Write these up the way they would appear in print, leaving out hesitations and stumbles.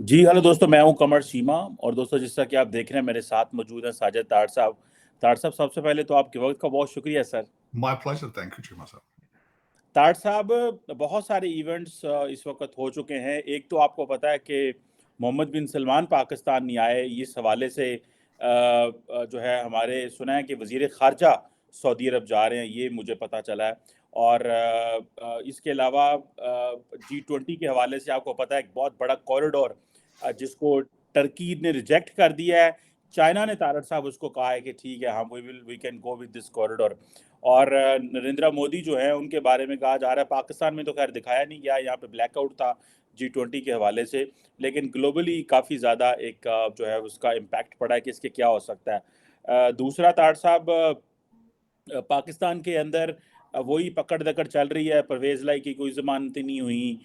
जी, hello दोस्तों, मैं हूँ कमर सीमा। और दोस्तों, जैसा कि आप देख रहे हैं, मेरे साथ मौजूद हैं साजिद तार साहब। तार साहब, सबसे पहले तो आपके वक़्त का बहुत शुक्रिया sir. My pleasure, thank you Cheema साहब। तार साहब, बहुत सारे इवेंट्स इस वक़्त हो चुके हैं। एक तो आपको पता है कि मोहम्मद बिन सलमान पाकिस्तान नहीं आए, इस हवाले से जो है हमारे सुना है कि वज़ीर ख़ारजा सऊदी अरब जा रहे हैं, ये मुझे पता चला है। और इसके अलावा G20 के हवाले से आपको पता है एक बहुत बड़ा कॉरिडोर जिसको टर्की ने रिजेक्ट कर दिया है। चाइना ने तारड़ साहब उसको कहा है कि ठीक है, हम we can go with this corridor. और नरेंद्र मोदी जो है उनके बारे में कहा जा रहा है, पाकिस्तान में तो खैर दिखाया नहीं गया, यहाँ पे ब्लैकआउट था G20 के हवाले से, लेकिन ग्लोबली काफ़ी ज़्यादा एक जो है उसका इम्पैक्ट पड़ा है कि इसके क्या हो सकता है। दूसरा तार साहब, पाकिस्तान के अंदर वही पकड़-दकड़ चल रही है, परवेज़ लाई की कोई ज़मानतें नहीं हुई।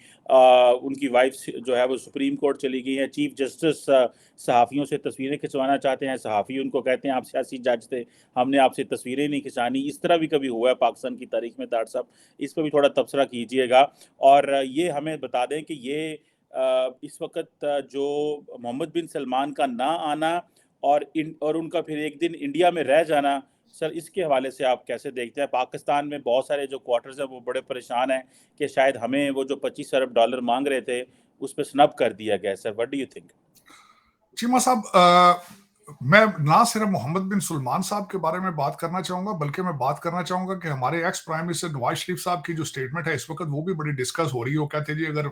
उनकी वाइफ़ जो है वो सुप्रीम कोर्ट चली गई हैं। चीफ़ जस्टिस सहाफ़ियों से तस्वीरें खिंचवाना चाहते हैं, सहाफ़ी उनको कहते हैं आप सियासी जज थे, हमने आपसे तस्वीरें नहीं खिंचानी। इस तरह भी कभी हुआ है पाकिस्तान की तारीख़ में तार साहब, इस पे भी थोड़ा तबसरा कीजिएगा। और ये हमें बता दें कि ये इस वक़्त जो मोहम्मद बिन सलमान का ना आना और उनका फिर एक दिन इंडिया में रह जाना, सर इसके हवाले से आप कैसे देखते हैं? पाकिस्तान में बहुत सारे जो क्वार्टर्स हैं वो बड़े परेशान हैं कि शायद हमें वो जो $25 अरब माँग रहे थे, उस पे स्नब कर दिया गया है। Sir, what do you think? Cheema साहब, मैं ना सिर्फ मोहम्मद बिन सलमान साहब के बारे में बात करना चाहूंगा, बल्कि मैं बात करना चाहूंगा कि हमारे ex prime minister Nawaz Sharif साहब की जो स्टेटमेंट है इस वक्त, वो भी बड़ी डिस्कस हो रही है। वो कहते जी, अगर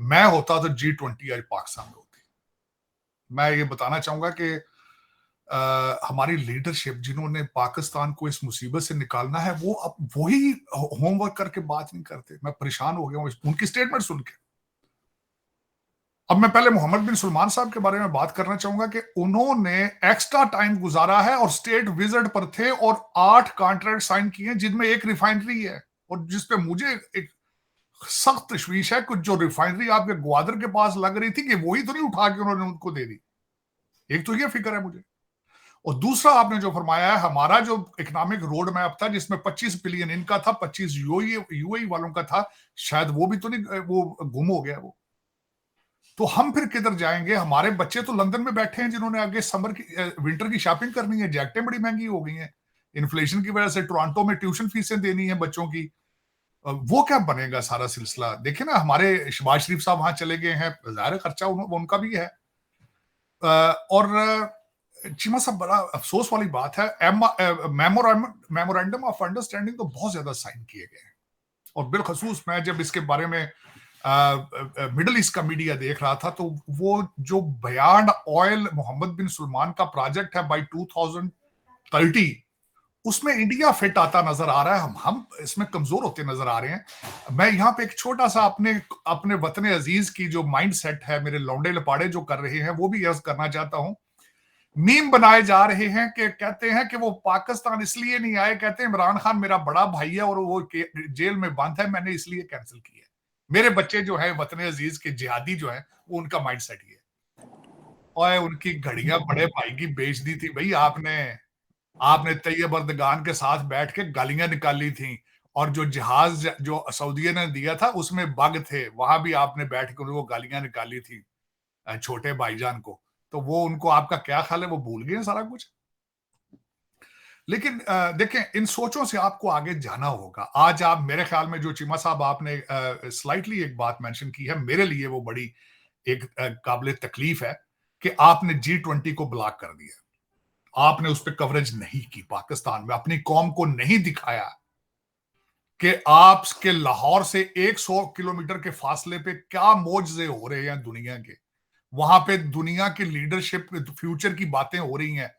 मैं होता तो G20 आज पाकिस्तान में होती। मैं ये बताना चाहूंगा कि हमारी लीडरशिप जिन्होंने पाकिस्तान को इस मुसीबत से निकालना है, वो अब वही होमवर्क करके बात नहीं करते। मैं परेशान हो गया हूँ उनकी स्टेटमेंट सुन के। अब मैं पहले मोहम्मद बिन सलमान साहब के बारे में बात करना चाहूंगा कि उन्होंने एक्स्ट्रा टाइम गुजारा है और स्टेट विजिट पर थे और 8 कॉन्ट्रैक्ट साइन किए, जिनमें एक रिफाइनरी है। और जिसपे मुझे एक सख्त तशवीश है, कुछ जो रिफाइनरी आपके ग्वादर के पास लग रही थी कि वही तो नहीं उठा के उन्होंने उनको दे दी। एक तो ये फिक्र है मुझे। और दूसरा, आपने जो फरमाया है, हमारा जो इकोनॉमिक रोड मैप था जिसमें 25 बिलियन इनका था, 25 यूएई वालों का था, शायद वो भी तो नहीं, वो गुम हो गया। वो तो हम फिर किधर जाएंगे? हमारे बच्चे तो लंदन में बैठे हैं जिन्होंने आगे समर की विंटर की शॉपिंग करनी है। जैकेटें बड़ी महंगी हो गई हैं इन्फ्लेशन की वजह से। टोरंटो में ट्यूशन फीसें देनी है बच्चों की। वो क्या बनेगा सारा सिलसिला? देखिए ना, हमारे शहबाज शरीफ साहब वहां चले गए हैं, ज़ाहिर खर्चा उनका भी है। और चीमा साहब, बड़ा अफसोस वाली बात है, मेमोरेंडम ऑफ अंडरस्टैंडिंग तो बहुत ज्यादा साइन किए गए हैं। और बिलखसूस मैं जब इसके बारे में मिडल ईस्ट का मीडिया देख रहा था, तो वो जो बयान ऑयल मोहम्मद बिन सलमान का प्रोजेक्ट है बाय 2030, उसमें इंडिया फिट आता नजर आ रहा है। हम इसमें कमजोर होते नजर आ रहे हैं। मैं यहाँ पे एक छोटा सा अपने अपने वतन अजीज की जो माइंड सेट है, मेरे लौंडे लपाड़े जो कर रहे हैं, वो भी अर्ज करना चाहता हूँ। मीम बनाए जा रहे हैं कि कहते हैं कि वो पाकिस्तान इसलिए नहीं आए, कहते हैं इमरान खान मेरा बड़ा भाई है और वो जेल में बंद है, मैंने इसलिए कैंसिल किया। मेरे बच्चे जो है वतन अजीज के जिहादी जो है, वो उनका माइंड सेट ही है। और उनकी घड़ियां बड़े भाई की बेच दी थी भाई आपने। आपने तैयब अर्दगान के साथ बैठ के गालियां निकाली थी। और जो जहाज जो सऊदीया ने दिया था उसमें बग थे, वहां भी आपने बैठ के वो गालियां निकाली थी छोटे भाईजान को। तो वो उनको आपका क्या ख्याल है, वो भूल गए सारा कुछ? लेकिन देखें, इन सोचों से आपको आगे जाना होगा। आज आप, मेरे ख्याल में, जो चीमा साहब आपने स्लाइटली एक बात मेंशन की है, मेरे लिए वो बड़ी एक काबिल तकलीफ है कि आपने G20 को ब्लॉक कर दिया। आपने उस पर कवरेज नहीं की, पाकिस्तान में अपनी कौम को नहीं दिखाया कि आपके लाहौर से 100 किलोमीटर के फासले पे क्या मौजज़े हो रहे हैं दुनिया के। वहां पे दुनिया की लीडरशिप, फ्यूचर की बातें हो रही हैं,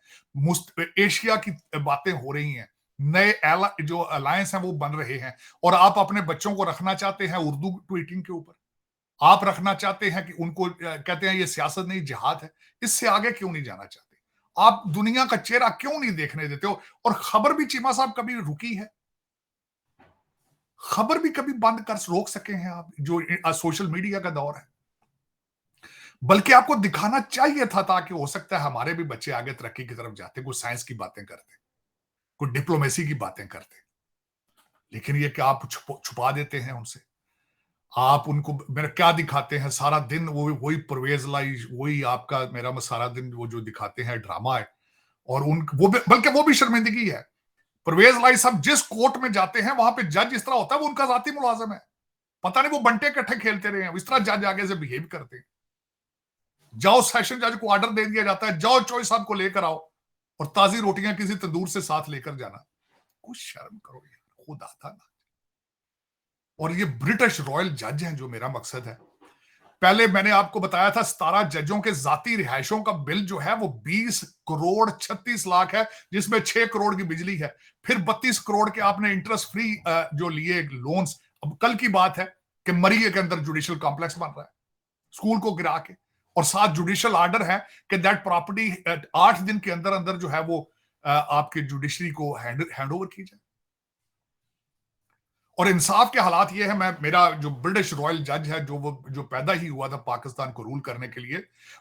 एशिया की बातें हो रही हैं, नए जो अलायंस हैं वो बन रहे हैं। और आप अपने बच्चों को रखना चाहते हैं उर्दू ट्वीटिंग के ऊपर। आप रखना चाहते हैं कि उनको कहते हैं ये सियासत नहीं जिहाद है। इससे आगे क्यों नहीं जाना चाहते? आप दुनिया का चेहरा क्यों नहीं देखने देते हो? और खबर भी चीमा साहब कभी रुकी है? खबर भी कभी बंद कर रोक सके हैं आप, जो सोशल मीडिया का दौर है? बल्कि आपको दिखाना चाहिए था, ताकि हो सकता है हमारे भी बच्चे आगे तरक्की की तरफ जाते, कुछ साइंस की बातें करते, कुछ डिप्लोमेसी की बातें करते। लेकिन ये कि आप छुपा देते हैं उनसे। आप उनको मेरा क्या दिखाते हैं सारा दिन, वो वही परवेज लाई, वही आपका मेरा सारा दिन वो जो दिखाते हैं ड्रामा है। और उन वो बल्कि वो भी शर्मिंदगी है। परवेज लाई साहब जिस कोर्ट में जाते हैं वहां पे जज इस तरह होता है, वो उनका जाती मुलाजिम है। पता नहीं वो बंटे इकट्ठे खेलते रहे हैं, इस तरह जज आगे से बिहेव करते हैं। जाओ सेशन जज को ऑर्डर दे दिया जाता है, जाओ चोई साहब को लेकर आओ और ताजी रोटियां किसी तंदूर से साथ लेकर जाना। कुछ शर्म करो यार, खुद आता ना। और ये ब्रिटिश रॉयल जज हैं, जो मेरा मकसद है। पहले मैंने आपको बताया था 17 जजों के जाती रिहायशों का बिल जो है वो 20 करोड़ 36 लाख है, जिसमें 6 करोड़ की बिजली है। फिर 32 करोड़ के आपने इंटरेस्ट फ्री जो लिए लोन्स। अब कल की बात है कि मरिये के अंदर जुडिशियल कॉम्प्लेक्स बन रहा है, स्कूल को गिरा के, और साथ जुडिशियल ऑर्डर है कि दैट प्रॉपर्टी 8 दिन के अंदर अंदर जो है वो आपके जुडिशरी को हैंड ओवर की जाए। और इंसाफ के हालात ये है, मैं मेरा जो ब्रिटिश रॉयल जज है, जो पैदा ही हुआ था पाकिस्तान को रूल करने के लिए,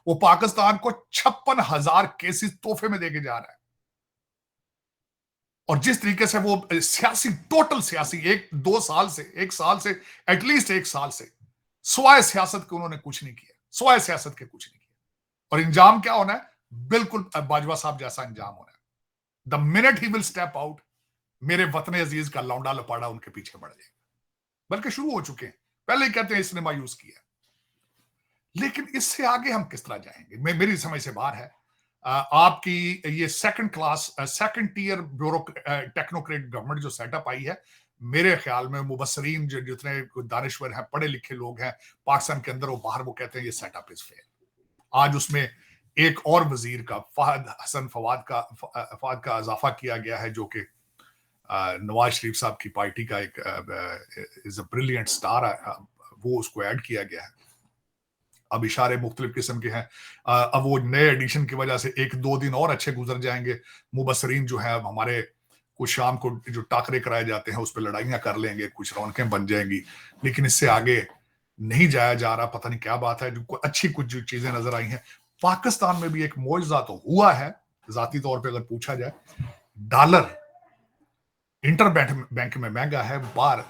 वो पाकिस्तान को 56,000 केसेस तोहफे में देके जा रहा है। और जिस तरीके से वो सियासी, टोटल सियासी, एक साल से एटलीस्ट एक साल से स्वाय सियासत के उन्होंने कुछ नहीं किया, स्वाय सियासत के कुछ नहीं किया। और इंजाम क्या होना है? बिल्कुल बाजवा साहब जैसा इंजाम होना है। The minute he will step out, मेरे वतन अजीज का लौंडा लपाड़ा उनके पीछे बढ़ जाएगा। बल्कि शुरू हो चुके हैं, पहले ही कहते हैं इसने मायूस किया। लेकिन इससे आगे हम किस तरह जाएंगे, मेरी समझ से बाहर है। आपकी ये second tier bureau technocrat government जो सेटअप आई है, मेरे ख्याल में मुबसरीन जो जितने दानिश्वर हैं, पढ़े लिखे लोग हैं पाकिस्तान के अंदर और बाहर, वो कहते हैं ये सेटअप इज फेल। आज उसमें एक और वजीर का फवाद का इजाफा किया गया है, जो कि नवाज शरीफ साहब की पार्टी का एक इज अ ब्रिलियंट स्टार है, वो उसको ऐड किया गया है। अब इशारे मुख्तलिफ किस्म के हैं। अब वो नए एडिशन की वजह से 1-2 दिन और अच्छे गुजर जाएंगे। मुबसरीन जो है हमारे, कुछ शाम को जो टाकरे कराए जाते हैं उस पर लड़ाइयां कर लेंगे, कुछ रौनकें बन जाएंगी, लेकिन इससे आगे नहीं जाया जा रहा। पता नहीं क्या बात है, जो अच्छी कुछ जो चीजें नजर आई हैं। पाकिस्तान में भी एक मौजज़ा तो हुआ है, जाती तौर पर अगर पूछा जाए। डॉलर इंटर बैंक में महंगा है, बाहर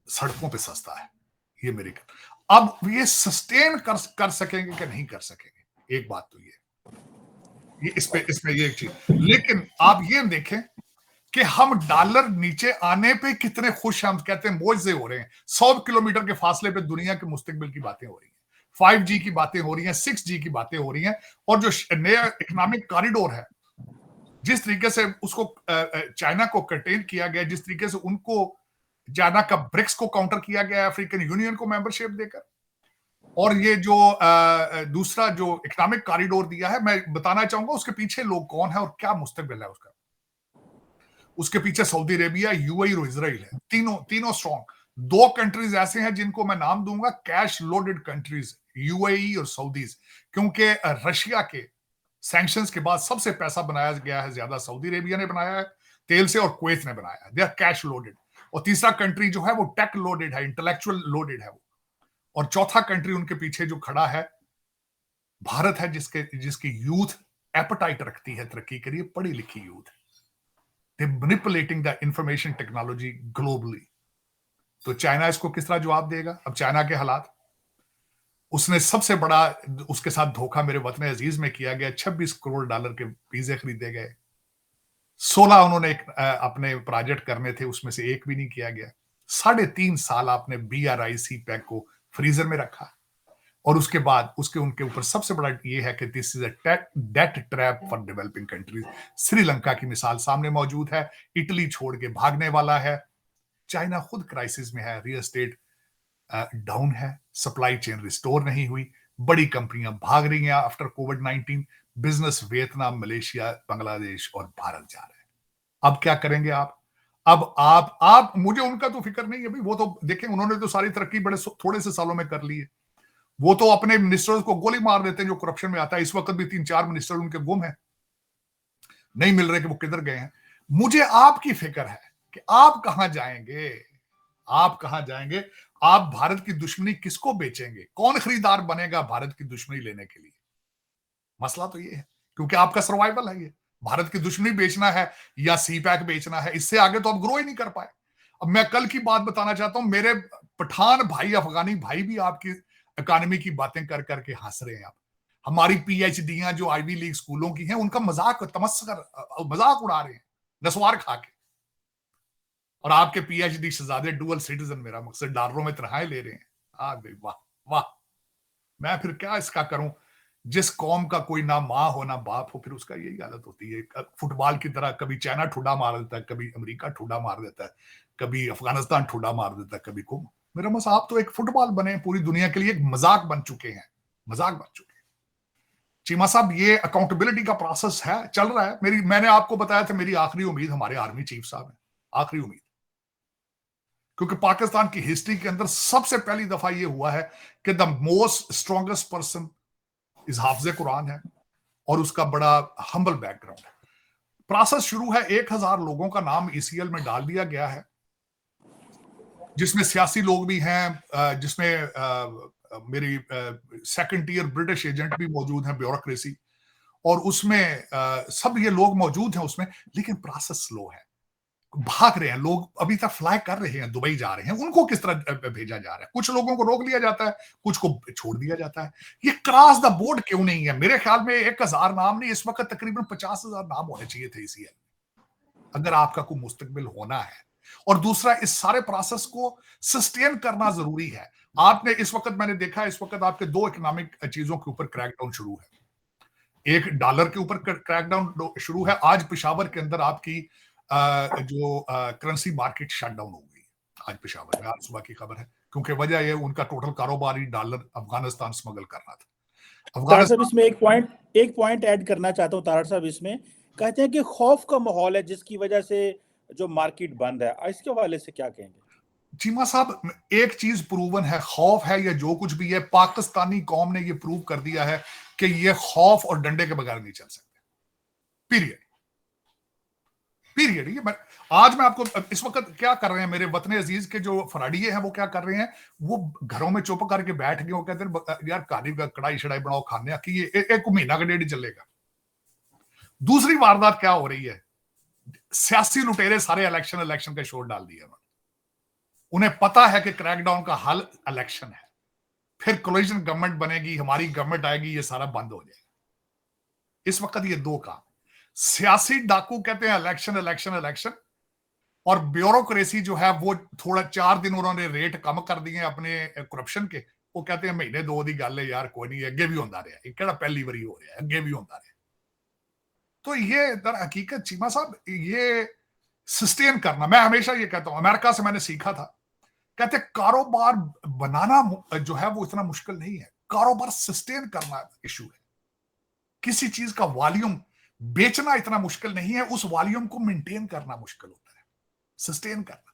सड़कों पे सस्ता है। ये मेरी अब ये सस्टेन कर सकेंगे कि नहीं कर सकेंगे, एक बात तो ये इसमें ये एक चीज। लेकिन आप ये देखें कि हम डॉलर नीचे आने पे कितने खुश, हम कहते हैं मौजे हो रहे हैं। 100 किलोमीटर के फासले पे दुनिया के मुस्तकबिल की बातें हो रही हैं, 5G की बातें हो रही हैं, 6G की बातें हो रही हैं। और जो नया इकोनॉमिक कॉरिडोर है, जिस तरीके से उसको चाइना को कंटेन किया गया, जिस तरीके से उनको चाइना का ब्रिक्स को काउंटर किया गया, अफ्रीकन यूनियन को मेंबरशिप देकर, और ये जो दूसरा जो इकोनॉमिक कॉरिडोर दिया है, मैं बताना चाहूंगा उसके पीछे लोग कौन है और क्या मुस्तकबिल है उसका। उसके पीछे सऊदी अरेबिया, यूएई और इजराइल है, तीनों स्ट्रॉन्ग। 2 कंट्रीज ऐसे हैं जिनको मैं नाम दूंगा कैश लोडेड कंट्रीज, यूएई और सऊदीज, क्योंकि रशिया के सैंक्शंस के बाद सबसे पैसा बनाया गया है ज्यादा सऊदी अरेबिया ने बनाया है तेल से, और कुवैत ने बनाया है। They are cash loaded. और तीसरा कंट्री जो है वो टेक लोडेड है, इंटेलेक्चुअल लोडेड है वो। और चौथा कंट्री उनके पीछे जो खड़ा है भारत है, जिसकी यूथ एपेटाइट रखती है तरक्की के लिए, पढ़ी लिखी youth. They manipulating the information technology globally. तो चाइना इसको किस तरह जवाब देगा? अब चाइना के हालात, उसने सबसे बड़ा उसके साथ धोखा मेरे वतन अजीज में किया गया। 26 करोड़ डॉलर के वीजे खरीदे गए, 16 उन्होंने अपने प्रोजेक्ट करने थे, उसमें से एक भी नहीं किया गया। 3.5 साल आपने BRIC पैक को फ्रीजर में रखा। और उसके बाद उनके ऊपर सबसे बड़ा ये है कि this is a debt trap for developing countries. Sri Lanka की मिसाल सामने मौजूद है, इटली छोड़ के भागने वाला है, चाइना खुद क्राइसिस में है, रियल एस्टेट डाउन है, सप्लाई चेन रिस्टोर नहीं हुई, बड़ी कंपनियां भाग रही हैं आफ्टर कोविड-19, बिजनेस वियतनाम, मलेशिया, बांग्लादेश और भारत जा रहे हैं। अब क्या करेंगे आप? अब आप मुझे उनका तो फिक्र नहीं है भाई, वो तो देखें, उन्होंने तो सारी तरक्की बड़े थोड़े से सालों में कर ली है। वो तो अपने मिनिस्टर्स को गोली मार देते हैं जो करप्शन में आता है। इस वक्त भी 3-4 मिनिस्टर उनके गुम हैं, नहीं मिल रहे कि वो किधर गए हैं। मुझे आपकी फिक्र है कि आप कहां जाएंगे, आप कहां जाएंगे। आप भारत की दुश्मनी किसको बेचेंगे? कौन खरीदार बनेगा भारत की दुश्मनी लेने के लिए? मसला तो ये है, क्योंकि आपका सर्वाइवल है ये। भारत की दुश्मनी बेचना है या CPEC बेचना है, इससे आगे तो आप ग्रो ही नहीं कर पाए। अब मैं कल की बात बताना चाहता हूं। मेरे पठान भाई, अफगानी भाई भी आपकी इकोनॉमी की बातें कर करके हंस रहे हैं। आप हमारी पीएचडियां जो आईवी लीग स्कूलों की हैं, उनका मजाक तमस्कर मजाक उड़ा रहे हैं नस्वार खा के। और आपके पीएचडी शहजादे डुअल सिटीजन, मेरा मकसद डॉलरों में तनख्वाहें ले रहे हैं। वाह वाह, मैं फिर क्या इसका करूं। जिस कौम का कोई ना माँ हो ना बाप हो, फिर उसका यही हालत होती है। फुटबॉल की तरह कभी चाइना ठुड्डा मार देता है, कभी अमेरिका ठुड्डा मार देता है, कभी अफगानिस्तान ठुड्डा मार देता है, कभी को। मेरा मस आप तो एक फुटबॉल बने, पूरी दुनिया के लिए एक मजाक बन चुके हैं, मजाक बन चुके हैं। चीमा साहब, ये अकाउंटेबिलिटी का प्रोसेस है, चल रहा है। मैंने आपको बताया था, मेरी आखिरी उम्मीद हमारे आर्मी चीफ साहब है, आखिरी उम्मीद। क्योंकि पाकिस्तान की हिस्ट्री के अंदर सबसे पहली दफा यह हुआ है कि द मोस्ट स्ट्रॉन्गेस्ट पर्सन इस हाफिज कुरान है, और उसका बड़ा हम्बल बैकग्राउंड है। प्रोसेस शुरू है, 1000 लोगों का नाम ईसीएल में डाल दिया गया है, जिसमें सियासी लोग भी हैं, जिसमें मेरी सेकंड ईयर ब्रिटिश एजेंट भी मौजूद हैं, ब्यूरोक्रेसी, और उसमें सब ये लोग मौजूद हैं उसमें। लेकिन प्रोसेस स्लो है, भाग रहे हैं लोग, अभी तक फ्लाई कर रहे हैं, दुबई जा रहे हैं। उनको किस तरह भेजा जा रहा है? कुछ लोगों को रोक लिया जाता है, कुछ को छोड़ दिया जाता है। ये क्रॉस द बोर्ड क्यों नहीं है? मेरे ख्याल में 1000 नाम नहीं, इस वक्त तकरीबन 50,000 नाम होने चाहिए थे इसी अगर आपका कोई मुस्तकबिल होना है। और दूसरा, इस सारे प्रोसेस को सस्टेन करना जरूरी है। आपने इस वक्त, मैंने देखा इस वक्त आपके 2 इकोनॉमिक चीजों के ऊपर क्रैकडाउन शुरू है। एक डॉलर के ऊपर क्रैकडाउन शुरू है। आज पेशावर के अंदर आपकी जो करेंसी मार्केट शटडाउन हो गई आज पेशावर में, आज सुबह की खबर है। क्योंकि वजह यह उनका टोटल कारोबार ही डॉलर अफगानिस्तान स्मगल करना था। तारड़ साहब, इसमें एक पॉइंट ऐड करना चाहता हूँ। तारड़ साहब, इसमें कहते हैं कि खौफ का माहौल है जिसकी वजह से जो मार्केट बंद है, इसके हवाले से क्या कहेंगे? चीमा साहब, एक चीज प्रूवन है, खौफ है या जो कुछ भी है, पाकिस्तानी कौम ने यह प्रूव कर दिया है कि यह खौफ और डंडे के बगैर नहीं चल सकते। Period period. ये आज मैं आपको, इस वक्त क्या कर रहे हैं मेरे वतन अजीज के जो फराडिये हैं, वो क्या कर रहे हैं? वो घरों में चुप करके बैठ गए, वो कहते हैं यार कहानी कढ़ाई शढ़ाई बनाओ, खाने की ये एक महीना का डेढ़ ही चलेगा। दूसरी वारदात क्या हो रही है? सियासी लुटेरे सारे इलेक्शन का शोर डाल दिया। उन्हें पता है कि क्रैकडाउन का हल इलेक्शन है, फिर कोलिशन गवर्नमेंट बनेगी, हमारी गवर्नमेंट आएगी, ये सारा बंद हो जाएगा। इस वक्त ये 2 काम, सियासी डाकू कहते हैं इलेक्शन इलेक्शन इलेक्शन, और ब्यूरोक्रेसी जो है वो थोड़ा 4 दिन उन्होंने रेट कम कर दिए अपने करप्शन के। वो कहते हैं महीने 2 दी गल है यार, कोई नहीं, अगे भी होता रहा, एक पहली बारी हो रहा है, अगे भी होता रहा। तो ये दर हकीकत चीमा साहब, ये सस्टेन करना, मैं हमेशा ये कहता हूं, अमेरिका से मैंने सीखा था, कहते कारोबार बनाना जो है वो इतना मुश्किल नहीं है, कारोबार सस्टेन करना इशू है। किसी चीज का वॉल्यूम बेचना इतना मुश्किल नहीं है, उस वॉल्यूम को मेंटेन करना मुश्किल होता है, सस्टेन करना।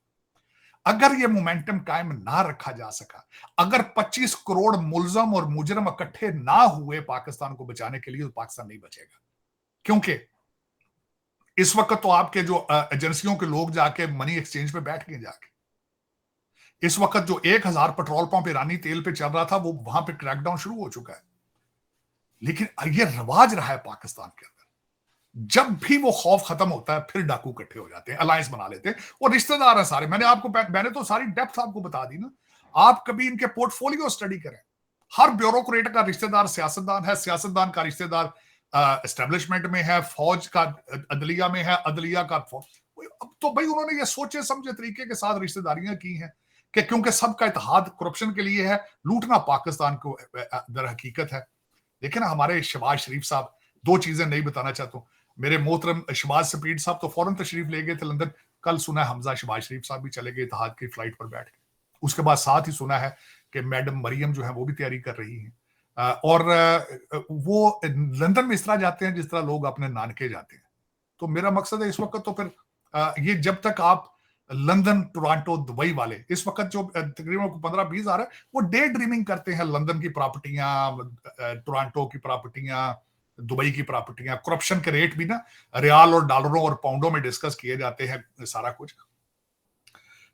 अगर ये मोमेंटम कायम ना रखा जा सका, अगर 25 करोड़ मुलजम और मुजरम इकट्ठे ना हुए पाकिस्तान को बचाने के लिए, तो पाकिस्तान नहीं बचेगा। क्योंकि इस वक्त तो आपके जो एजेंसियों के लोग जाके मनी एक्सचेंज पे बैठ गए जाके। इस वक्त जो 1000 पेट्रोल पंप ईरानी तेल पे चल रहा था, वो वहां पे क्रैकडाउन शुरू हो चुका है। लेकिन ये रवाज रहा है पाकिस्तान के अंदर, जब भी वो खौफ खत्म होता है, फिर डाकू इकट्ठे हो जाते हैं, अलायंस बना लेते हैं, और रिश्तेदार हैं सारे। मैंने तो सारी डेप्थ आपको बता दी ना। आप कभी इनके पोर्टफोलियो स्टडी करें, हर ब्यूरोक्रेट का रिश्तेदार सियासतदान है, सियासतदान का रिश्तेदार एस्टेब्लिशमेंट में है, फौज का अदलिया में है, अदलिया का फौज। तो भाई उन्होंने ये सोचे समझे तरीके के साथ रिश्तेदारियां की हैं कि क्योंकि सबका इत्तेहाद करप्शन के लिए है, लूटना पाकिस्तान को दर हकीकत है। लेकिन हमारे शहबाज शरीफ साहब, 2 चीजें नहीं बताना चाहता हूं। मेरे मोहतरम शहबाज सपीड साहब तो फौरन तशरीफ ले गए थे लंदन। कल सुना है हमजा शहबाज शरीफ साहब भी चले गए इत्तेहाद की फ्लाइट पर बैठ के। उसके बाद साथ ही सुना है कि मैडम मरियम जो है वो भी तैयारी कर रही हैं, और वो लंदन में इस तरह जाते हैं जिस तरह लोग अपने नानके जाते हैं। तो मेरा मकसद है इस वक्त तो फिर ये जब तक आप लंदन, टोरंटो, दुबई वाले इस वक्त जो तकरीबन 15-20 हजार है, वो डे ड्रीमिंग करते हैं, लंदन की प्रॉपर्टियां, टोरंटो की प्रॉपर्टियां, दुबई की प्रॉपर्टियां। करप्शन के रेट भी ना रियाल और डॉलरों और पाउंडों में डिस्कस किए जाते हैं सारा कुछ।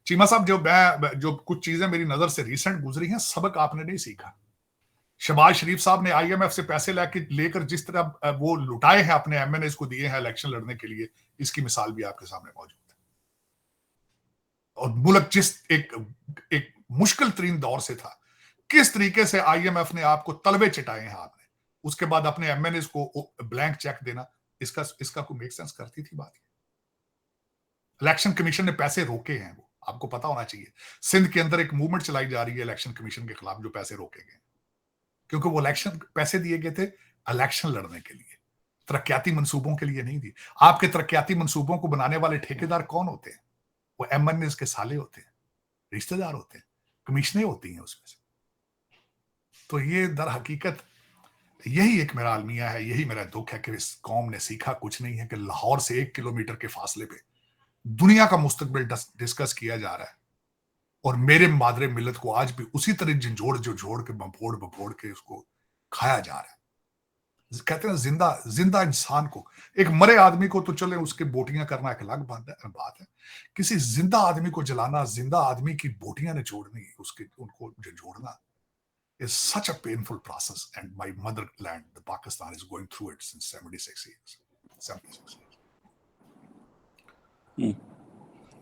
चीमा साहब, जो कुछ चीजें मेरी नजर से रिसेंट गुजरी हैं, सबक आपने नहीं सीखा। शहबाज शरीफ साहब ने आईएमएफ से पैसे लेकर जिस तरह वो लुटाए हैं, अपने एमएनएस को दिए हैं इलेक्शन लड़ने के लिए, इसकी मिसाल भी आपके सामने मौजूद है। और मुल्क जिस एक मुश्किल तरीन दौर से था, किस तरीके से IMF ने आपको तलवे चिटाए हैं आपने, उसके बाद अपने MNAs को ब्लैंक चेक देना, इसका कोई मेक सेंस करती थी बात? इलेक्शन कमीशन ने पैसे रोके हैं, वो आपको पता होना चाहिए। सिंध के अंदर एक मूवमेंट चलाई जा रही है इलेक्शन कमीशन के खिलाफ, जो पैसे रोके गए, क्योंकि वो इलेक्शन पैसे दिए गए थे इलेक्शन लड़ने के लिए, तरक्याती मंसूबों के लिए नहीं दी। आपके तरक्याती मंसूबों को बनाने वाले ठेकेदार कौन होते हैं? वो MNAs के साले होते हैं, रिश्तेदार होते हैं, कमीशनें होती हैं उसमें से। तो ये दर हकीकत यही एक मेरा अलमिया है, यही मेरा दुख है कि इस कौम ने सीखा कुछ नहीं है कि लाहौर से 1 किलोमीटर के फासले पे दुनिया का मुस्तकबिल डिस्कस किया जा रहा है, और मेरे मादरे मिलत को आज भी उसी तरह जोड़ के बपोड़ के उसको खाया जा रहा है। कहते हैं जिंदा इंसान को, एक मरे आदमी को तो चले उसके बोटियां करना एक अलग बात है, किसी जिंदा आदमी को जलाना, जिंदा आदमी की बोटियां ने जोड़नी, उनको जोड़ना is such a painful process, and my motherland, the Pakistan, is going through it since 76 years. 76 years.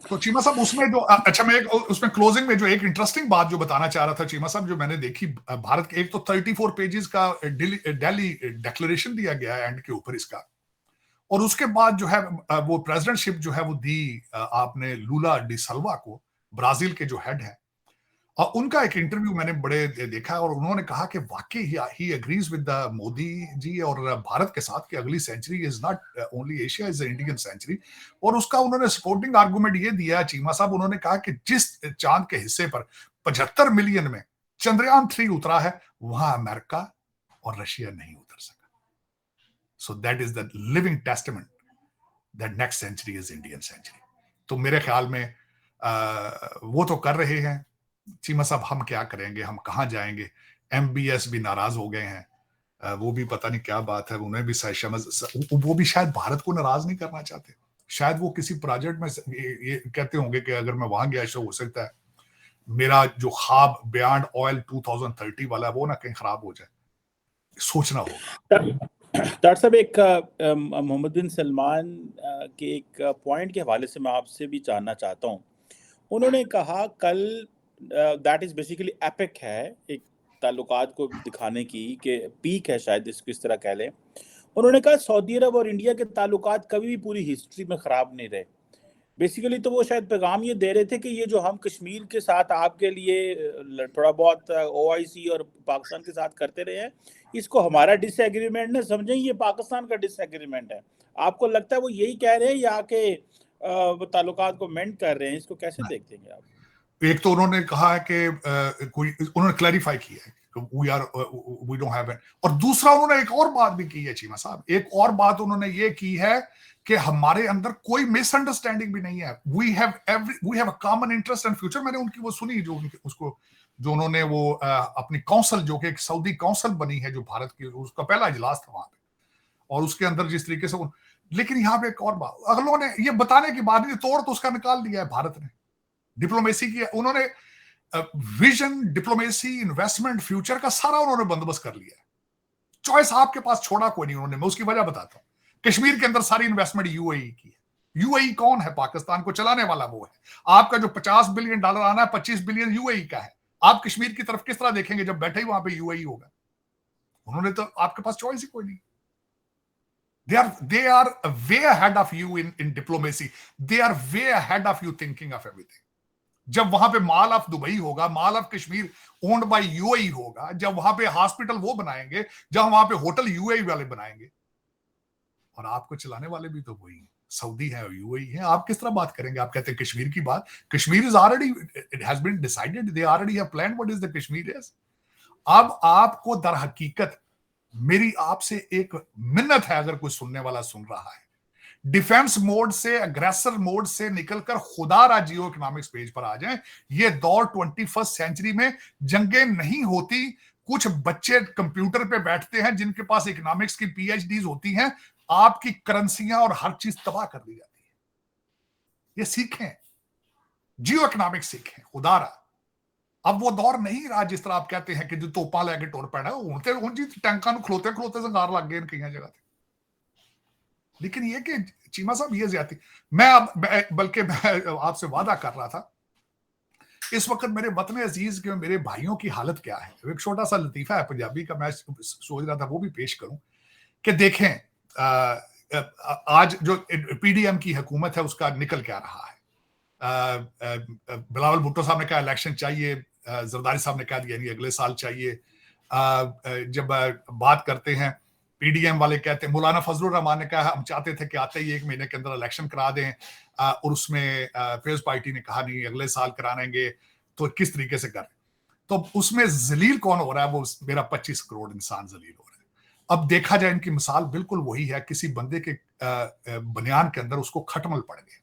तो चीमा साहब उसमें जो अच्छा, मैं उसमें क्लोजिंग में जो एक इंटरेस्टिंग बात जो बताना चाह रहा था चीमा साहब, जो मैंने देखी, भारत के एक तो 34 पेजेस का दिल्ली डिक्लेरेशन दिया गया है एंड के ऊपर इसका, और उसके बाद जो है वो प्रेसिडेंटशिप जो है वो दी आपने लूला डी सल्वा को, ब्राजील के जो हेड है, और उनका एक इंटरव्यू मैंने बड़े देखा, और उन्होंने कहा कि वाकई he agrees with Modi ji और भारत के साथ कि अगली century is not only Asia, is Indian century. और उसका उन्होंने सपोर्टिंग आर्गुमेंट ये दिया चीमा साहब, उन्होंने कहा कि जिस चांद के हिस्से पर 75 मिलियन में चंद्रयान 3 उतरा है, वहां अमेरिका और रशिया नहीं उतर सका। So that is the living testament that next century is Indian century. तो मेरे ख्याल में वो तो कर रहे हैं चीमा साहब, हम क्या करेंगे, हम कहां जाएंगे? MBS भी नाराज हो गए हैं, वो भी पता नहीं क्या बात है, उन्हें भी वो भी शायद भारत को नाराज नहीं करना चाहते, शायद वो किसी प्रोजेक्ट में ये कहते होंगे कि अगर मैं वहां गया तो हो सकता है मेरा जो ख्वाब बियॉन्ड ऑयल 2030 वाला वो ना कहीं खराब हो जाए, सोचना होगा। डॉक्टर साहब, एक मोहम्मद बिन सलमान के एक पॉइंट के हवाले से मैं आपसे भी जानना चाहता हूँ। उन्होंने कहा कल, दैट इज बेसिकली एपिक है, एक ताल्लुकात को दिखाने की कि पीक है शायद, इसको इस तरह कह लें। उन्होंने कहा सऊदी अरब और इंडिया के ताल्लुकात कभी भी पूरी हिस्ट्री में ख़राब नहीं रहे। बेसिकली तो वो शायद पैगाम ये दे रहे थे कि ये जो हम कश्मीर के साथ आपके लिए थोड़ा बहुत OIC और पाकिस्तान के साथ करते रहे हैं, इसको हमारा डिसएग्रीमेंट न समझें, ये पाकिस्तान का डिसएग्रीमेंट है। आपको लगता है वो यही कह रहे हैं या कि वो ताल्लुकात को मेंट कर रहे हैं? इसको कैसे देखते हैं आप? एक तो उन्होंने कहा है कि उन्होंने क्लैरिफाई किया है वी डोंट हैव इट, और दूसरा उन्होंने एक और बात भी की है चीमा साहब, एक और बात उन्होंने ये की है कि हमारे अंदर कोई मिसअंडरस्टैंडिंग भी नहीं है, we have a common interest and future. मैंने उनकी वो सुनी जो उन्होंने वो अपनी काउंसिल, जो कि एक सऊदी काउंसिल बनी है जो भारत की, उसका पहला इजलास था वहां पे, और उसके अंदर जिस तरीके से लेकिन यहाँ पे एक और बात, अगलों ने ये बताने के बाद तोड़ तो उसका निकाल दिया है भारत ने, डिप्लोमेसी की उन्होंने विजन, डिप्लोमेसी, इन्वेस्टमेंट, फ्यूचर का सारा उन्होंने बंदोबस्त कर लिया है, चॉइस आपके पास छोड़ा कोई नहीं उन्होंने। मैं उसकी वजह बताता हूं, कश्मीर के अंदर सारी इन्वेस्टमेंट UAE की है। UAE कौन है? पाकिस्तान को चलाने वाला वो है। आपका जो $50 बिलियन आना है, 25 बिलियन UAE का है। आप कश्मीर की तरफ किस तरह देखेंगे जब बैठे ही वहां पे UAE होगा? उन्होंने तो, आपके पास चॉइस ही कोई नहीं। They are way ahead of you in diplomacy. They are way ahead of you thinking of everything. जब वहां पे माल ऑफ दुबई होगा, mall of Kashmir owned by UAE होगा, जब वहां पे हॉस्पिटल वो बनाएंगे, जब वहां पे होटल UAE वाले बनाएंगे, और आपको चलाने वाले भी तो वही सऊदी है और UAE है। आप किस तरह बात करेंगे? आप कहते हैं कश्मीर की बात, Kashmir is already, it has been decided, they already have plan what is the Kashmir is. अब आपको दर हकीकत मेरी आपसे एक मिन्नत है, अगर कोई सुनने वाला सुन रहा है, डिफेंस मोड से, अग्रेसर मोड से निकलकर खुदारा जियो इकोनॉमिक्स पेज पर आ जाएं। ये दौर 21st सेंचुरी में जंगें नहीं होती, कुछ बच्चे कंप्यूटर पे बैठते हैं जिनके पास इकोनॉमिक्स की PhDs होती हैं, आपकी करेंसियां और हर चीज तबाह कर दी जाती है। ये सीखें, जियो इकोनॉमिक्स सीखें खुदारा। अब वो दौर नहीं रहा जिस तरह आप कहते हैं कि जो तोपा लेके टुर पैना, उन जी टैंका खलोते खलोते संगार लग गए कई जगह। लेकिन ये कि चीमा साहब ये ज्यादा, मैं बल्कि मैं आपसे वादा कर रहा था इस वक्त मेरे वतन अजीज के मेरे भाइयों की हालत क्या है। एक छोटा सा लतीफा है पंजाबी का, मैं सोच रहा था वो भी पेश करूं कि देखें आज जो पीडीएम की हुकूमत है उसका निकल क्या रहा है। बिलावल भुट्टो साहब ने कहा इलेक्शन चाहिए, जरदारी साहब ने कहा दिया नहीं अगले साल चाहिए। जब बात करते हैं पीडीएम वाले कहते हैं, मौलाना फजलुर रहमान ने कहा हम चाहते थे कि आते ही 1 महीने के अंदर इलेक्शन करा दें, और उसमें पीपल्स पार्टी ने कहा नहीं अगले साल कराएंगे। तो किस तरीके से करें, तो उसमें जलील कौन हो रहा है, वो मेरा 25 करोड़ इंसान जलील हो रहा है। अब देखा जाए इनकी मिसाल बिल्कुल वही है, किसी बंदे के बनियान के अंदर उसको खटमल पड़ गए,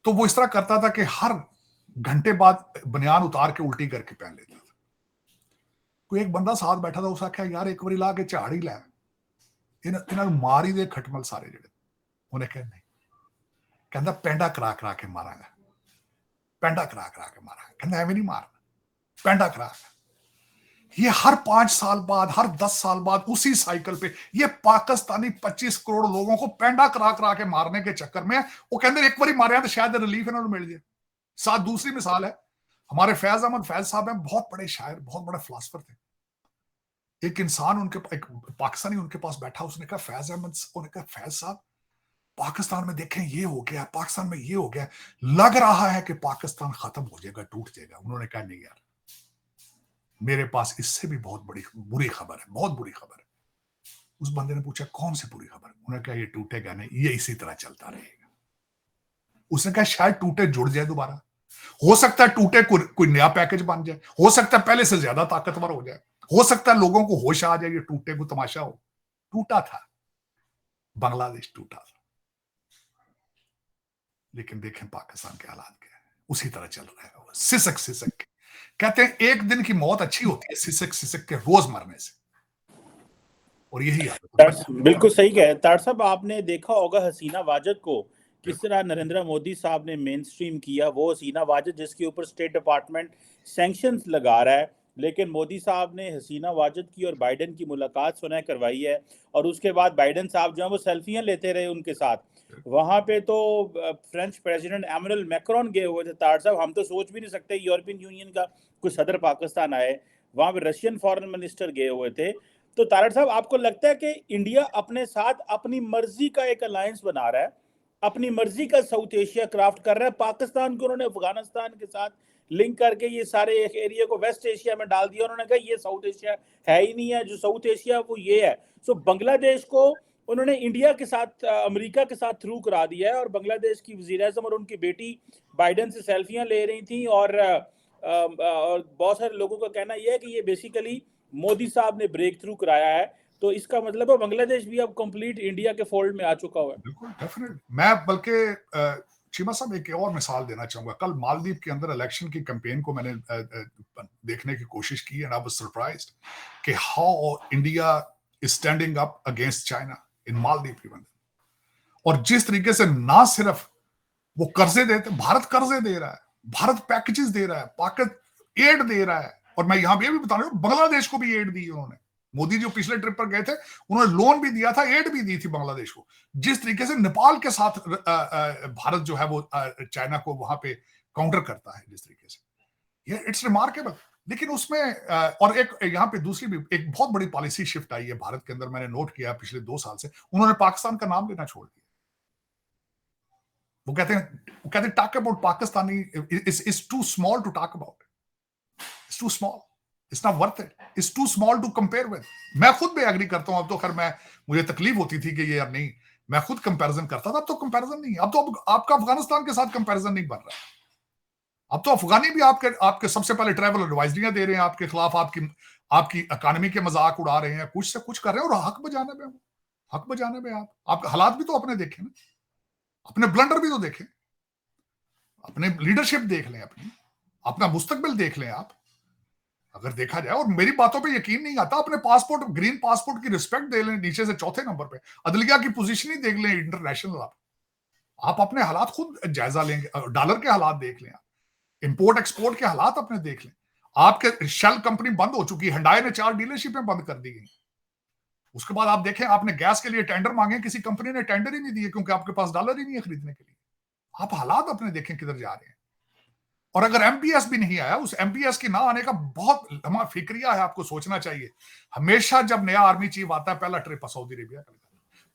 तो वो इस तरह करता था कि हर घंटे बाद बनियान उतार के उल्टी करके पहन लेता था। कोई एक बंदा साथ बैठा था, उस आख्या यार एक बारी ला के झाड़ ही लै, इन्होंने मार ही दे खटमल सारे जेड़े। उन्हें कहा नहीं, कहता पेंडा करा करा के मारांगा, पेंडा करा करा के मारांगा। कहता एवं नहीं मारना, पेंडा करा। ये हर 5 साल बाद, हर 10 साल बाद उसी साइकिल पे ये पाकिस्तानी 25 करोड़ लोगों को पेंडा करा करा के मारने के चक्कर में वो कहते एक बारी मारे तो शायद रिलीफ इन्होंने मिल जाए। साथ दूसरी मिसाल है, हमारे फैज अहमद फैज साहब हैं, बहुत बड़े शायर, बहुत बड़े फिलोसफर थे। एक इंसान उनके एक पाकिस्तानी उनके पास बैठा, उसने कहा फैज अहमद, उन्होंने कहा फैज साहब पाकिस्तान में देखें ये हो गया, पाकिस्तान में ये हो गया, लग रहा है कि पाकिस्तान खत्म हो जाएगा, टूट जाएगा। उन्होंने कहा नहीं यार, मेरे पास इससे भी बहुत बड़ी बुरी खबर है, बहुत बुरी खबर है। उस बंदे ने पूछा कौन सी बुरी खबर? उन्होंने कहा ये टूटेगा नहीं, ये इसी तरह चलता रहेगा। उसने कहा शायद टूटे जुड़ जाए दोबारा, हो सकता है टूटे कोई नया पैकेज बन जाए, हो सकता है पहले से ज्यादा ताकतवर हो जाए, हो सकता है लोगों को होश आ जाए ये टूटे को तमाशा हो। टूटा था, बांग्लादेश टूटा था, लेकिन देखें पाकिस्तान के हालात क्या है, उसी तरह चल रहा है। सिसक सिसक के कहते हैं एक दिन की मौत अच्छी होती है सिसक सिसक के रोज मरने से, और यही बिल्कुल सही कह तार साहब। आपने देखा होगा हसीना वाजिद को किस तरह नरेंद्र मोदी साहब ने मेन स्ट्रीम किया। वो हसीना वाजिद जिसके ऊपर स्टेट डिपार्टमेंट सैंक्शंस लगा रहा है, लेकिन मोदी साहब ने हसीना वाजिद की और बाइडेन की मुलाकात सुना करवाई है, और उसके बाद बाइडेन साहब जो है वो सेल्फियां लेते रहे उनके साथ। वहां पे तो फ्रेंच प्रेसिडेंट एमनुअल मैक्रोन गए हुए थे तार साहब। हम तो सोच भी नहीं सकते यूरोपियन यूनियन का कोई सदर पाकिस्तान आए। वहां पे रशियन फॉरेन मिनिस्टर गए हुए थे। तो तारड़ साहब, आपको लगता है कि इंडिया अपने साथ अपनी मर्जी का एक अलायंस बना रहा है, अपनी मर्जी का साउथ एशिया क्राफ्ट कर रहा है? पाकिस्तान को उन्होंने अफगानिस्तान के साथ लिंक करके ये सारे एरिया को वेस्ट एशिया में डाल दिया। उन्होंने कहा ये साउथ एशिया है ही नहीं है, जो साउथ एशिया वो ये है। सो बांग्लादेश को उन्होंने इंडिया के साथ, अमेरिका के साथ थ्रू करा दिया है, और बांग्लादेश की वज़ीर-ए-आज़म और उनकी बेटी बाइडेन से सेल्फियां ले रही थी। और बहुत सारे लोगों का कहना यह है कि ये बेसिकली मोदी साहब ने ब्रेक थ्रू कराया है। तो इसका मतलब है बांग्लादेश भी अब कंप्लीट इंडिया के फोल्ड में आ चुका हुआ है। बिल्कुल डेफिनेट। मैं बल्कि चीमा साहब एक और मिसाल देना चाहूंगा। कल मालदीव के अंदर इलेक्शन की कैंपेन को मैंने देखने की कोशिश की, एंड आई वाज सरप्राइज्ड कि how India is standing up against China in Maldives के अंदर। और जिस तरीके से ना सिर्फ वो कर्जे देते, भारत कर्जे दे रहा है, भारत पैकेजेस दे रहा है, पाकिस्तान एड दे रहा है। और मैं यहां भी बता रहा हूं बांग्लादेश को भी एड दी उन्होंने। मोदी जो पिछले ट्रिप पर गए थे उन्होंने लोन भी दिया था, एड भी दी थी बांग्लादेश को। जिस तरीके से नेपाल के साथ भारत जो है वो चाइना को वहां पे काउंटर करता है जिस तरीके से, ये इट्स रिमार्केबल। लेकिन उसमें और एक यहाँ पे दूसरी भी एक बहुत बड़ी पॉलिसी शिफ्ट आई है भारत के अंदर, मैंने नोट किया पिछले 2 साल से। उन्होंने पाकिस्तान का नाम लेना छोड़ दिया। वो कहते हैं talk about Pakistani is too small to talk about, it's too small, it's not worth it, it's too small to compare with. मैं खुद भी एग्री करता हूं। अब तो खैर मुझे तकलीफ होती थी कि ये यार नहीं, मैं खुद कंपैरिजन करता था। अब तो कंपैरिजन नहीं, अब तो आपका अफगानिस्तान के साथ कंपैरिजन नहीं बन रहा है। अब तो अफगानी भी आपके सबसे पहले ट्रैवल एडवाइजरियां दे रहे हैं आपके खिलाफ, आपकी इकोनॉमी के मजाक उड़ा रहे हैं, कुछ से कुछ कर रहे हैं। और हक बजाने में आप हालात भी तो अपने देखें ना, अपने ब्लंडर भी तो देखें, अपने लीडरशिप देख लें, अपना मुस्तकबिल देख लें आप, अगर देखा जाए। और मेरी बातों पे यकीन नहीं आता, अपने पासपोर्ट, ग्रीन पासपोर्ट की रिस्पेक्ट दे लें, नीचे से चौथे नंबर पे अदलिया की पोजीशन ही देख लें इंटरनेशनल। आप अपने हालात खुद जायजा लेंगे, डॉलर के हालात देख लें, आप इंपोर्ट एक्सपोर्ट के हालात अपने देख लें। आपके शेल कंपनी बंद हो चुकी है, हुंडई ने 4 डीलरशिपें बंद कर दी गई। उसके बाद आप देखें, आपने गैस के लिए टेंडर मांगे, किसी कंपनी ने टेंडर ही नहीं दिए क्योंकि आपके पास डॉलर ही नहीं है खरीदने के लिए। आप हालात अपने देखें किधर जा रहे हैं। और अगर एमपीएस भी नहीं आया, उस एमपीएस की ना आने का बहुत लंबा फिक्रिया है, आपको सोचना चाहिए। हमेशा जब नया आर्मी चीफ आता है, पहला ट्रिप सऊदी अरेबिया का।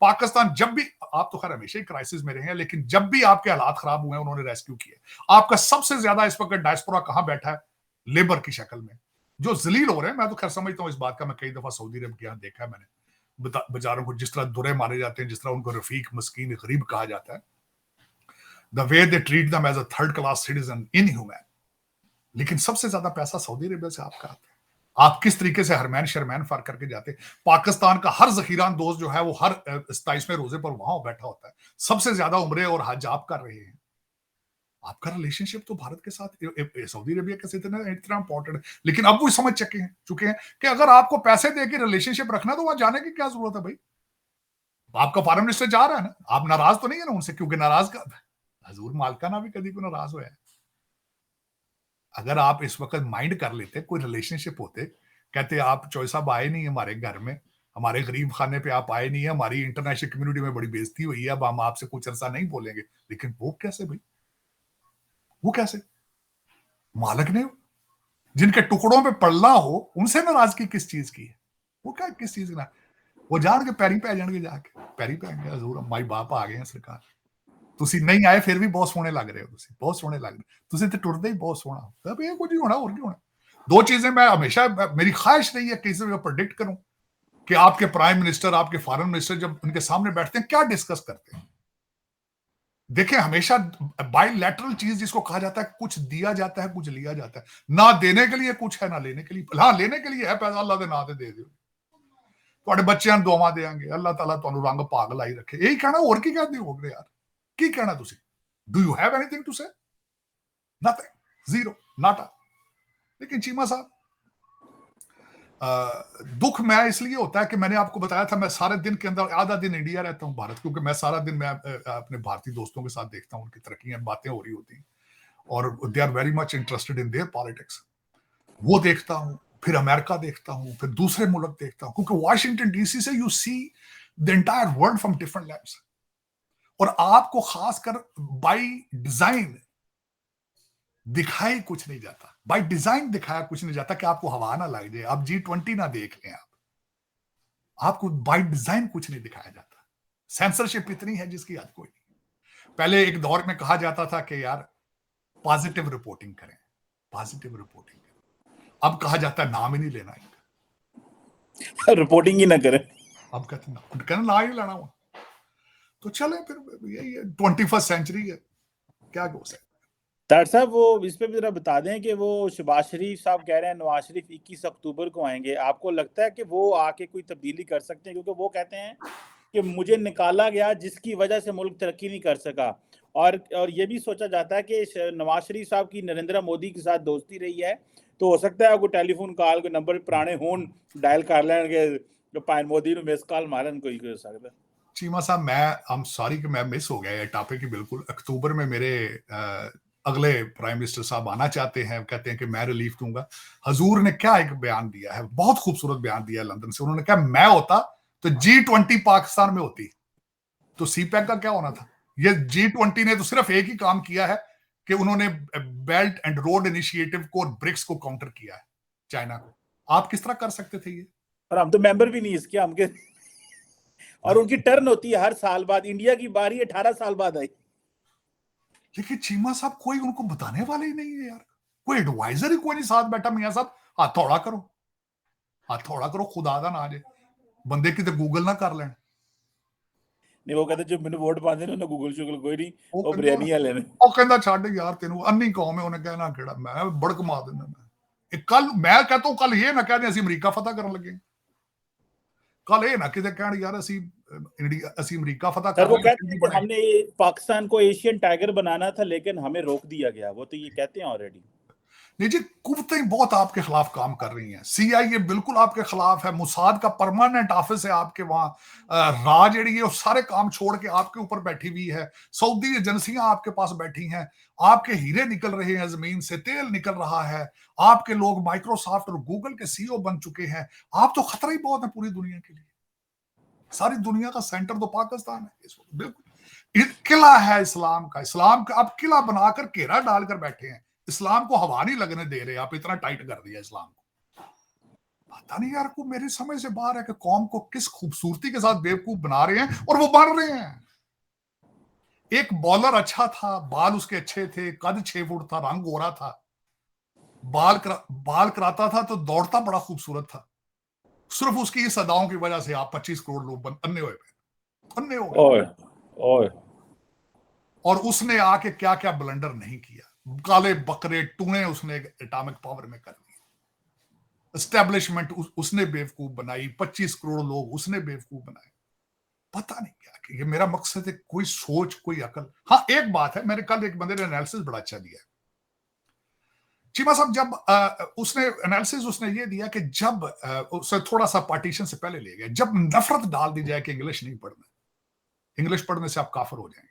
पाकिस्तान जब भी, आप तो खैर हमेशा ही क्राइसिस में रहे हैं, लेकिन जब भी आपके हालात खराब हुए हैं, उन्होंने रेस्क्यू किया। आपका सबसे ज्यादा इस वक्त डायस्पोरा कहां बैठा है? लेबर की शक्ल में, जो जलील हो रहे हैं। मैं तो खैर समझता हूं इस बात का, मैं कई दफा सऊदी अरब के यहां देखा है मैंने, बाजारों को जिस तरह दुरे मारे जाते हैं, जिस तरह उनको रफीक, मस्कीन, गरीब कहा जाता है, the way they treat them as a third class citizen, inhuman. लेकिन सबसे ज्यादा पैसा सऊदी अरेबिया से आपका आता है। आप किस तरीके से हरमैन शरमैन फार करके जाते। पाकिस्तान का हर जखीरान दोस्त जो है वो हर 27वें रोजे पर वहां बैठा होता है। सबसे ज्यादा उम्रे और हज आप कर रहे हैं। आपका रिलेशनशिप तो भारत के साथ, सऊदी अरेबिया के साथ इतना इंपॉर्टेंट है। लेकिन अब वो समझ चुके हैं कि अगर आपको पैसे देके रिलेशनशिप रखना, तो वहां जाने की क्या जरूरत है भाई? आपका फॉरेन मिनिस्टर जा रहा है ना, आप नाराज तो नहीं है ना उनसे? क्योंकि नाराज का हजूर मालकाना भी कभी को नाराज हुआ है। अगर आप इस वक्त माइंड कर लेते, कोई रिलेशनशिप होते, कहते आप चौधरी साहब आए नहीं हमारे घर में, हमारे गरीब खाने पे आप आए नहीं है, हमारी इंटरनेशनल कम्युनिटी में बड़ी बेइज्जती हुई है, अब हम आपसे कुछ अर्सा नहीं बोलेंगे। लेकिन वो कैसे भाई? वो कैसे? मालिक ने जिनके टुकड़ों पे पड़ना हो, उनसे नाराजगी किस चीज की है? वो क्या किस चीज ना? वो जान के पैरी पै जाएंगे, जाके पैरी पै गए, हजूर माई बाप आ गए हैं सरकार, ਤੁਸੀਂ नहीं आए फिर भी बहुत सोहने लग रहे हो, ਤੁਸੀਂ बहुत सोहने लग रहे हो, ਤੁਸੀਂ ਤੇ ਟੁਰਦੇ ही बहुत सोहना। तब ये कुछ नहीं होना, और क्यों होना? दो चीजें मैं हमेशा, मेरी ख्वाहिश नहीं है किसी को प्रेडिक्ट करूं कि आपके प्राइम मिनिस्टर, आपके फॉरेन मिनिस्टर जब उनके सामने बैठते हैं क्या डिस्कस करते हैं। देखिए, हमेशा बायलैटरल चीज जिसको कहा जाता है, कुछ दिया जाता है, कुछ लिया जाता है। ना देने के लिए कुछ है, ना लेने के लिए। हाँ, लेने के लिए है पैसा, अल्लाह दे नाम दे दियो, ਤੁਹਾਡੇ ਬੱਚਿਆਂ ਨੂੰ ਦੁਆਵਾਂ ਦੇਾਂਗੇ, ਅੱਲਾਹ ਤਾਲਾ ਤੁਹਾਨੂੰ ਰੰਗ ਭਾਗ ਲਾਈ ਰੱਖੇ। ਇਹੀ ਕਹਿਣਾ, ਹੋਰ ਕੀ ਕਹਿੰਦੇ ਹੋਗੇ ਯਾਰ? ਕੀ ਕਹਿਣਾ ਤੁਸੀਂ? Do you have anything to say? Nothing, zero, नाटा। लेकिन चीमा साहब, दुख मैं इसलिए होता है कि मैंने आपको बताया था, मैं सारे दिन के अंदर आधा दिन इंडिया रहता हूं, भारत, क्योंकि मैं सारा दिन मैं अपने भारतीय दोस्तों के साथ देखता हूं, उनकी तरक्कियां, बातें हो रही होती हैं, और they are very much interested in their politics. वो देखता हूं, फिर अमेरिका देखता हूं, फिर दूसरे मुल्क देखता हूं, क्योंकि वाशिंगटन डीसी से you see the entire world from different lands. और आपको खासकर बाय डिजाइन दिखाई कुछ नहीं जाता, बाय डिजाइन दिखाया कुछ नहीं जाता कि आपको हवा ना लग जाए, आप G20 ना देख लें, आपको बाय डिजाइन कुछ नहीं दिखाया जाता। सेंसरशिप इतनी है जिसकी हद कोई नहीं। पहले एक दौर में कहा जाता था कि यार पॉजिटिव रिपोर्टिंग करें, पॉजिटिव रिपोर्टिंग करें। अब कहा जाता है नाम ही नहीं लेना इनका, रिपोर्टिंग ही ना करें। अब कहते ना ही लेना हुआ। तो चले फिर, यही है, 21st सेंचुरी है, क्या हो सकता है। डॉक्टर साहब, वो इस पे भी जरा बता दें कि वो शहबाज शरीफ साहब कह रहे हैं नवाज शरीफ 21 अक्टूबर को आएंगे, आपको लगता है कि वो आके कोई तब्दीली कर सकते हैं? क्योंकि वो कहते हैं कि मुझे निकाला गया जिसकी वजह से मुल्क तरक्की नहीं कर सका, और ये भी सोचा जाता है कि नवाज शरीफ साहब की नरेंद्र मोदी के साथ दोस्ती रही है, तो हो सकता है कोई टेलीफोन कॉल के नंबर पुराने होन डायल कर लेंगे, जो पायन मोदी ने मिस कॉल मारन कोई कर सकता है। चीमा साहब, मैं आई एम सॉरी कि मैं मिस हो गया ये टॉपिक की। बिल्कुल अक्टूबर में मेरे अगले प्राइम मिनिस्टर साहब आना चाहते हैं, कहते हैं कि मैं रिलीफ दूंगा। हजूर ने क्या एक बयान दिया है, बहुत खूबसूरत बयान दिया है लंदन से। उन्होंने कहा मैं होता तो G20 पाकिस्तान में होती, तो सीपैक का क्या होना था? ये G20 ने तो सिर्फ एक ही काम किया है कि उन्होंने बेल्ट एंड रोड इनिशिएटिव को और ब्रिक्स को काउंटर किया है, चाइना को। आप किस तरह कर सकते थे ये? और हम तो मेंबर भी नहीं इसके, हम के और उनकी टर्न होती है हर साल बाद, इंडिया की बारी 18 साल बाद आई। लेकिन चीमा साहब कोई उनको बताने वाले ही नहीं है यार, कोई एडवाइजर ही कोई नहीं साथ बैठा। मियां साहब हथौड़ा करो, हथौड़ा करो, खुदा दा ना जे बंदे किते गूगल ना कर लें। नहीं, वो कहते जो मैंने वोट पाते ने गूगल शुगल कोई नहीं, वो बिरयानी वाले ने। ਉਹ ਕਹਿੰਦਾ ਛੱਡ ਯਾਰ, ਤੈਨੂੰ ਅੰਨੀ ਕੌਮ ਹੈ, ਉਹਨੇ ਕਹਿਣਾ ਕਿਹੜਾ, ਮੈਂ ਬੜਕ ਮਾਰ ਦਿੰਦਾ। ਮੈਂ ਕੱਲ ਮੈਂ ਕਹਤਾ ਹੂੰ, ਕੱਲ ਇਹ ਨਾ ਕਹਿੰਦੇ ਅਸੀਂ ਅਮਰੀਕਾ ਫਤਹ ਕਰਨ ਲੱਗੇ, ਕੱਲ ਇਹ ਨਾ ਕਿਤੇ ਕਹਿਣ ਯਾਰ ਅਸੀਂ इंडिया, ਅਸੀਂ अमेरिका फतह सर, कर वो लेंगे, कहते हैं कि हमने पाकिस्तान को एशियन टाइगर बनाना था, लेकिन हमें रोक दिया गया, वो तो ये कहते हैं ऑलरेडी। नहीं जी, कुव्वतें बहुत आपके खिलाफ काम कर रही हैं। CIA बिल्कुल आपके खिलाफ है, मुसाद का परमानेंट ऑफिस है आपके वहां, राज जी है सारे काम छोड़ के आपके ऊपर बैठी हुई है, सऊदी एजेंसियां आपके पास बैठी हैं, आपके हीरे निकल रहे हैं, जमीन से तेल निकल रहा है, आपके लोग माइक्रोसॉफ्ट और गूगल के CEO बन चुके हैं। आप तो खतरा ही बहुत है पूरी दुनिया के लिए। सारी दुनिया का सेंटर तो पाकिस्तान है इस वक्त, बिल्कुल किला है इस्लाम का। इस्लाम का आप किला बनाकर घेरा डालकर बैठे हैं, इस्लाम को हवा नहीं लगने दे रहे, आप इतना टाइट कर दिया इस्लाम को। पता नहीं यार, को मेरी समझ से बाहर है कि कौम को किस खूबसूरती के साथ बेवकूफ बना रहे हैं, और वो बन रहे हैं। एक बॉलर अच्छा था, बाल उसके अच्छे थे, कद 6 फुट था, रंग गोरा था, बाल कराता था तो दौड़ता बड़ा खूबसूरत था। सिर्फ उसकी इस अदाओं की वजह से आप 25 करोड़ लोग अन्ने हुए, अन्ने हो गए। ओए ओए और उसने आके क्या क्या ब्लंडर नहीं किया, काले बकरे टूने उसने एटॉमिक पावर में कर दिए, एस्टेब्लिशमेंट उसने बेवकूफ बनाई, 25 करोड़ लोग उसने बेवकूफ बनाए। पता नहीं क्या कि ये मेरा मकसद है, कोई सोच, कोई अकल। हाँ, एक बात है, मैंने कल एक बंदे ने एनालिसिस बड़ा अच्छा दिया चीमा साहब, जब उसने एनालिसिस उसने ये दिया कि जब उसे थोड़ा सा पार्टीशन से पहले ले गया, जब नफरत डाल दी जाए कि इंग्लिश नहीं पढ़ना, इंग्लिश पढ़ने से आप काफिर हो जाएंगे,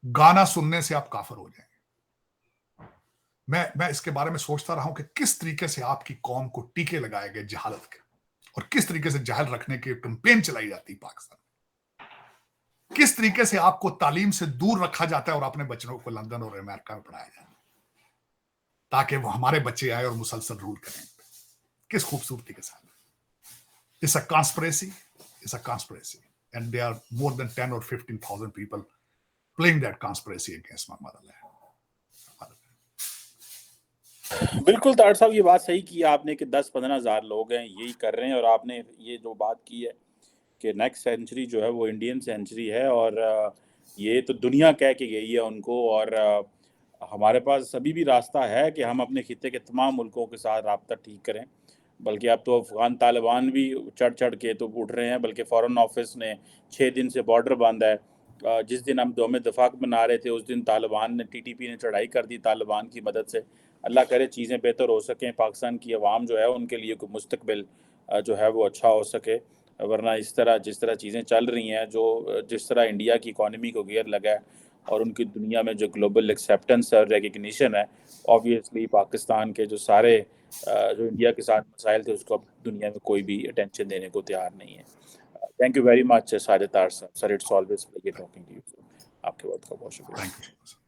गाना सुनने से आप काफिर हो जाएंगे। मैं इसके बारे में सोचता रहा हूं कि किस तरीके से आपकी कौम को टीके लगाए गए जहालत के, और किस तरीके से जहल रखने की कैंपेन चलाई जाती है पाकिस्तान, किस तरीके से आपको तालीम से दूर रखा जाता है और अपने बच्चों को लंदन और अमेरिका में पढ़ाया जाता है ताकि वो हमारे बच्चे आए और मुसलसल रूल करें। किस खूबसूरती के साथ। It's a conspiracy. It's a conspiracy. And there are more than 10 or 15,000 people playing that conspiracy against my motherland. बिल्कुल तार साहब, ये बात सही की आपने कि 10-15 हज़ार लोग हैं यही कर रहे हैं, और आपने ये जो बात की है कि नेक्स्ट सेंचुरी जो है वो इंडियन सेंचुरी है, और ये तो दुनिया कह के गई है उनको, और हमारे पास अभी भी रास्ता है कि हम अपने खित्ते के तमाम मुल्कों के साथ राब्ता ठीक करें। बल्कि अब तो अफगान तालिबान भी चढ़ के तो उठ रहे हैं, बल्कि फॉरेन ऑफिस ने 6 दिन से बॉर्डर बंद है। जिस दिन हम यौम दफाक मना रहे थे उस दिन तालिबान ने, TTP ने चढ़ाई कर दी तालिबान की मदद से। अल्लाह करे चीज़ें बेहतर हो सकें, पाकिस्तान की आवाम जो है उनके लिए कोई मुस्तकबिल जो है वो अच्छा हो सके, वरना इस तरह जिस तरह चीज़ें चल रही हैं, जो जिस तरह इंडिया की इकॉनमी को गियर लगा है और उनकी दुनिया में जो ग्लोबल एक्सेप्टेंस और रिकग्निशन है, ऑब्वियसली पाकिस्तान के जो सारे जो इंडिया के साथ मसाइल थे उसको अब दुनिया में कोई भी अटेंशन देने को तैयार नहीं है। Thank you very much Sajid Tarar साहब। Sir, it's always pleasure talking to you. आपके बहुत बहुत शुक्रिया। Thank you.